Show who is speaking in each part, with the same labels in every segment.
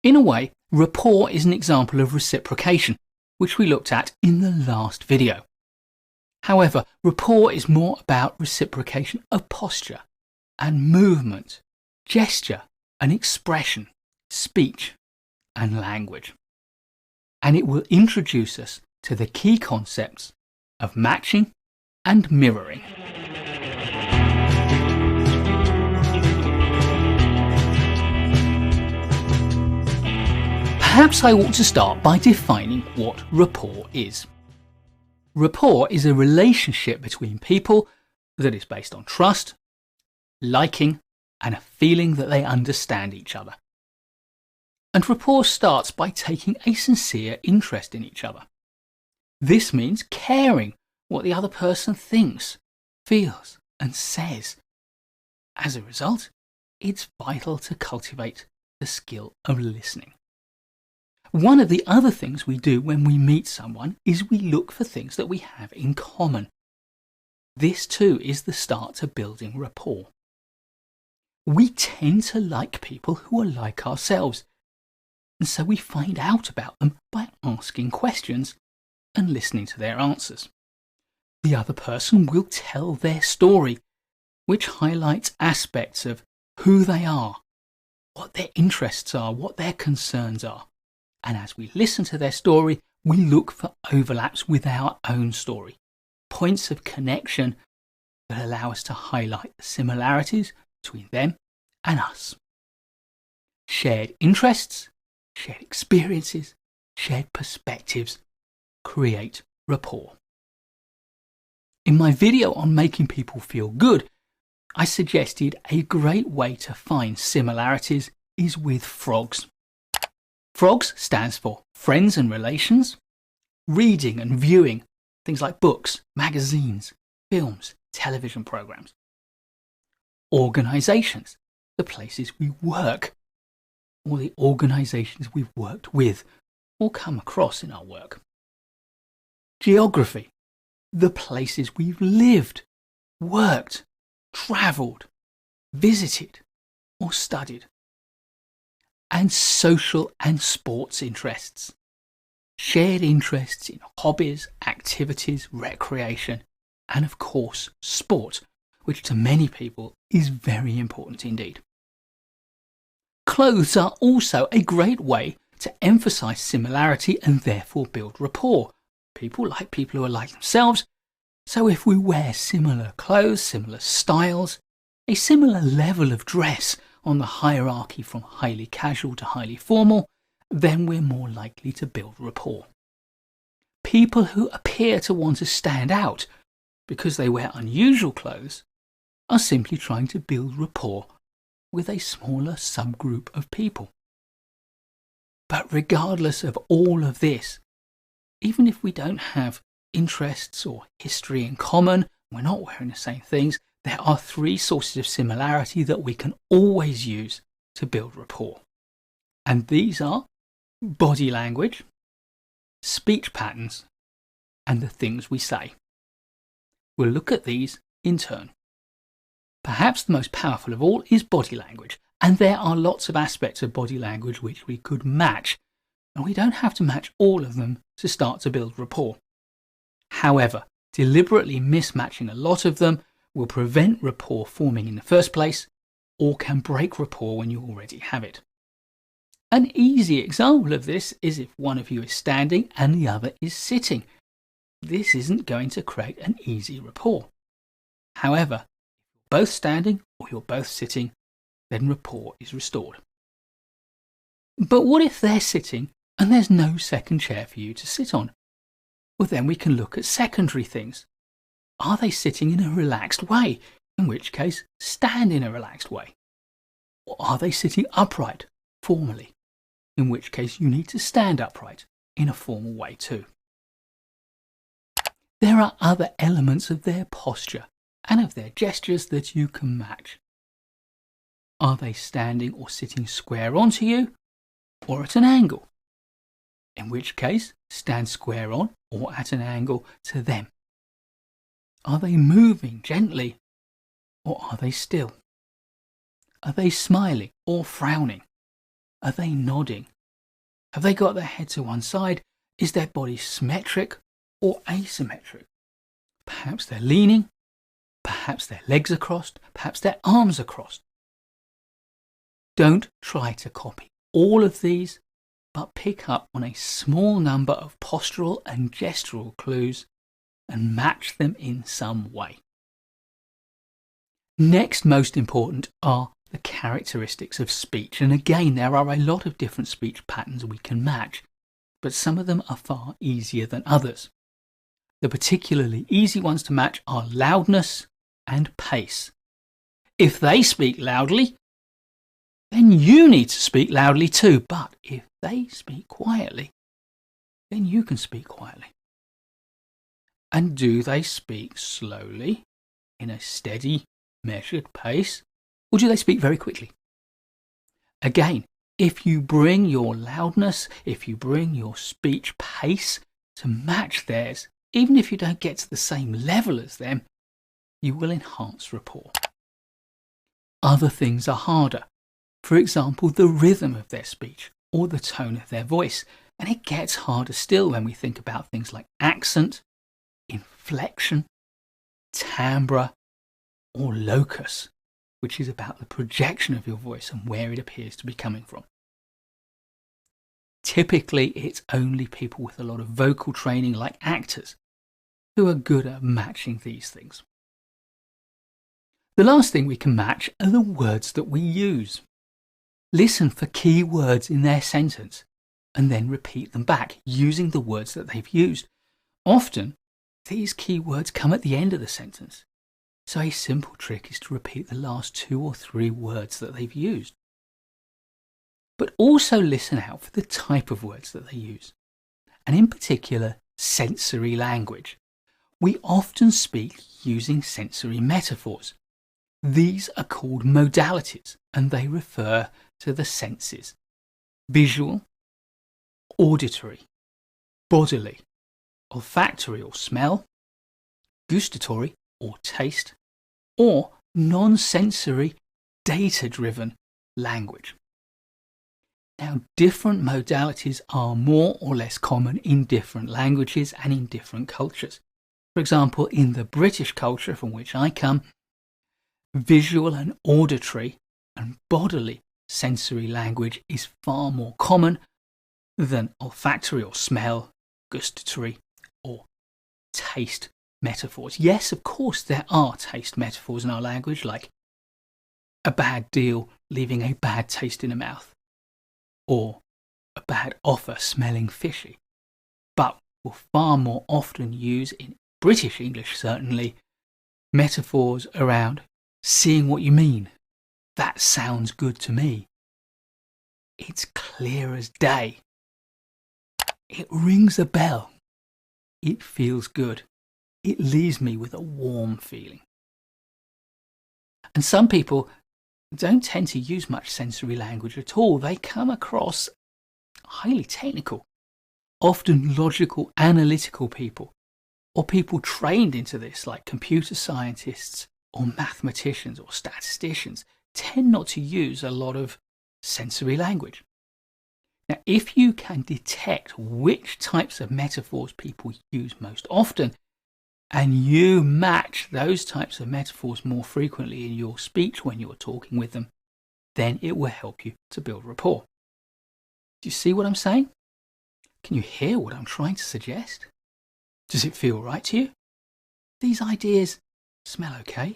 Speaker 1: In a way, rapport is an example of reciprocation, which we looked at in the last video. However, rapport is more about reciprocation of posture and movement, gesture and expression, speech and language. And it will introduce us to the key concepts of matching and mirroring. Perhaps I ought to start by defining what rapport is. Rapport is a relationship between people that is based on trust, liking, and a feeling that they understand each other. And rapport starts by taking a sincere interest in each other. This means caring what the other person thinks, feels, and says. As a result, it's vital to cultivate the skill of listening. One of the other things we do when we meet someone is we look for things that we have in common. This too is the start to building rapport. We tend to like people who are like ourselves, and so we find out about them by asking questions and listening to their answers. The other person will tell their story, which highlights aspects of who they are, what their interests are, what their concerns are. And as we listen to their story, we look for overlaps with our own story, points of connection that allow us to highlight the similarities between them and us. Shared interests, shared experiences, shared perspectives create rapport. In my video on making people feel good, I suggested a great way to find similarities is with frogs. Frogs stands for friends and relations, reading and viewing, things like books, magazines, films, television programs. Organizations, the places we work, or the organizations we've worked with or come across in our work. Geography, the places we've lived, worked, travelled, visited, or studied. And social and sports interests. Shared interests in hobbies, activities, recreation, and of course sport, which to many people is very important indeed. Clothes are also a great way to emphasize similarity and therefore build rapport. People like people who are like themselves, so if we wear similar clothes, similar styles, a similar level of dress on the hierarchy from highly casual to highly formal, then we're more likely to build rapport. People who appear to want to stand out because they wear unusual clothes are simply trying to build rapport with a smaller subgroup of people. But regardless of all of this, even if we don't have interests or history in common, we're not wearing the same things, there are three sources of similarity that we can always use to build rapport. And these are body language, speech patterns, and the things we say. We'll look at these in turn. Perhaps the most powerful of all is body language, and there are lots of aspects of body language which we could match, and we don't have to match all of them to start to build rapport. However, deliberately mismatching a lot of them will prevent rapport forming in the first place, or can break rapport when you already have it. An easy example of this is if one of you is standing and the other is sitting. This isn't going to create an easy rapport. However, if you're both standing or you're both sitting, then rapport is restored. But what if they're sitting and there's no second chair for you to sit on? Well, then we can look at secondary things. Are they sitting in a relaxed way? In which case, stand in a relaxed way. Or are they sitting upright, formally? In which case, you need to stand upright in a formal way too. There are other elements of their posture and of their gestures that you can match. Are they standing or sitting square onto you, or at an angle? In which case, stand square on or at an angle to them. Are they moving gently, or are they still? Are they smiling or frowning? Are they nodding Have they got their head to one side? Is their body symmetric or asymmetric? Perhaps they're leaning, perhaps their legs are crossed, perhaps their arms are crossed. Don't try to copy all of these, but pick up on a small number of postural and gestural clues and match them in some way. Next most important are the characteristics of speech. And again, there are a lot of different speech patterns we can match, but some of them are far easier than others. The particularly easy ones to match are loudness and pace. If they speak loudly, then you need to speak loudly too. But if they speak quietly, then you can speak quietly. And do they speak slowly, in a steady, measured pace, or do they speak very quickly? Again, if you bring your loudness, if you bring your speech pace to match theirs, even if you don't get to the same level as them, you will enhance rapport. Other things are harder. For example, the rhythm of their speech or the tone of their voice. And it gets harder still when we think about things like accent, inflection, timbre, or locus, which is about the projection of your voice and where it appears to be coming from. Typically, it's only people with a lot of vocal training, like actors, who are good at matching these things. The last thing we can match are the words that we use. Listen for key words in their sentence and then repeat them back using the words that they've used. Often, these key words come at the end of the sentence. So a simple trick is to repeat the last 2 or 3 words that they've used. But also listen out for the type of words that they use, and in particular, sensory language. We often speak using sensory metaphors. These are called modalities, and they refer to the senses: visual, auditory, bodily, olfactory or smell, gustatory or taste, or non-sensory, data-driven language. Now, different modalities are more or less common in different languages and in different cultures. For example, in the British culture from which I come, visual and auditory and bodily sensory language is far more common than olfactory or smell, gustatory or taste metaphors. Yes, of course, there are taste metaphors in our language, like a bad deal leaving a bad taste in the mouth, or a bad offer smelling fishy. But we'll far more often use, in British English certainly, metaphors around seeing what you mean. That sounds good to me. It's clear as day. It rings a bell. It feels good. It leaves me with a warm feeling. And some people don't tend to use much sensory language at all. They come across highly technical, often logical, analytical people, or people trained into this, like computer scientists or mathematicians or statisticians, tend not to use a lot of sensory language. Now, if you can detect which types of metaphors people use most often, and you match those types of metaphors more frequently in your speech when you're talking with them, then it will help you to build rapport. Do you see what I'm saying? Can you hear what I'm trying to suggest? Does it feel right to you? These ideas smell okay?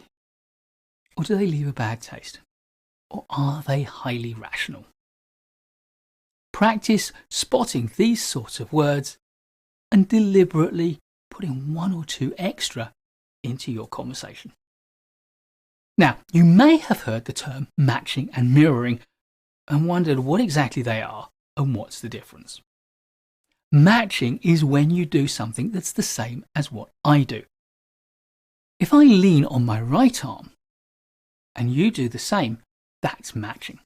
Speaker 1: Or do they leave a bad taste? Or are they highly rational? Practice spotting these sorts of words and deliberately putting 1 or 2 extra into your conversation. Now, you may have heard the term matching and mirroring and wondered what exactly they are and what's the difference. Matching is when you do something that's the same as what I do. If I lean on my right arm and you do the same, that's matching.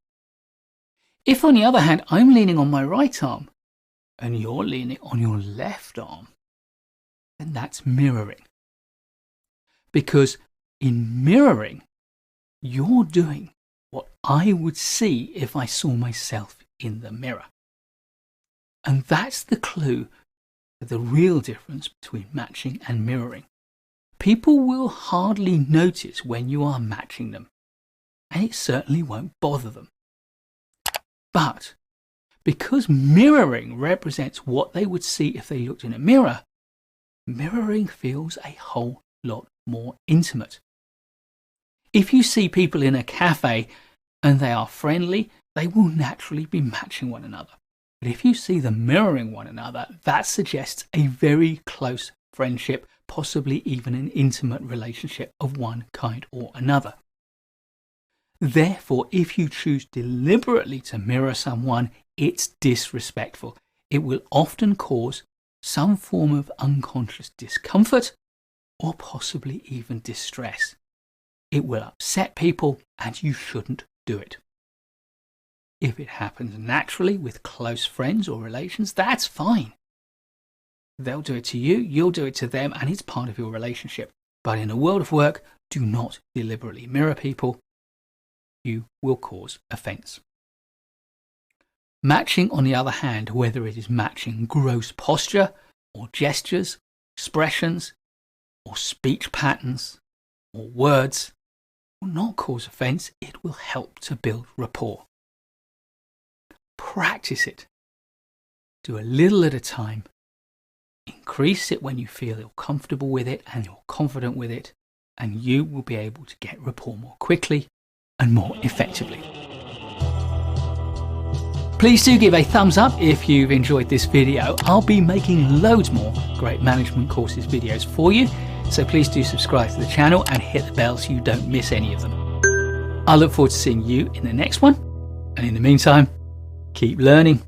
Speaker 1: If, on the other hand, I'm leaning on my right arm and you're leaning on your left arm, then that's mirroring. Because in mirroring, you're doing what I would see if I saw myself in the mirror. And that's the clue to the real difference between matching and mirroring. People will hardly notice when you are matching them, and it certainly won't bother them. But because mirroring represents what they would see if they looked in a mirror, mirroring feels a whole lot more intimate. If you see people in a cafe and they are friendly, they will naturally be matching one another. But if you see them mirroring one another, that suggests a very close friendship, possibly even an intimate relationship of one kind or another. Therefore, if you choose deliberately to mirror someone, it's disrespectful. It will often cause some form of unconscious discomfort or possibly even distress. It will upset people, and you shouldn't do it. If it happens naturally with close friends or relations, that's fine. They'll do it to you, you'll do it to them, and it's part of your relationship. But in a world of work, do not deliberately mirror people. You will cause offense. Matching, on the other hand, whether it is matching gross posture or gestures, expressions, or speech patterns, or words, will not cause offense. It will help to build rapport. Practice it. Do a little at a time. Increase it when you feel comfortable with it and you're confident with it, and you will be able to get rapport more quickly and more effectively. Please do give a thumbs up if you've enjoyed this video. I'll be making loads more great management courses videos for you, so please do subscribe to the channel and hit the bell so you don't miss any of them. I look forward to seeing you in the next one, and in the meantime, keep learning.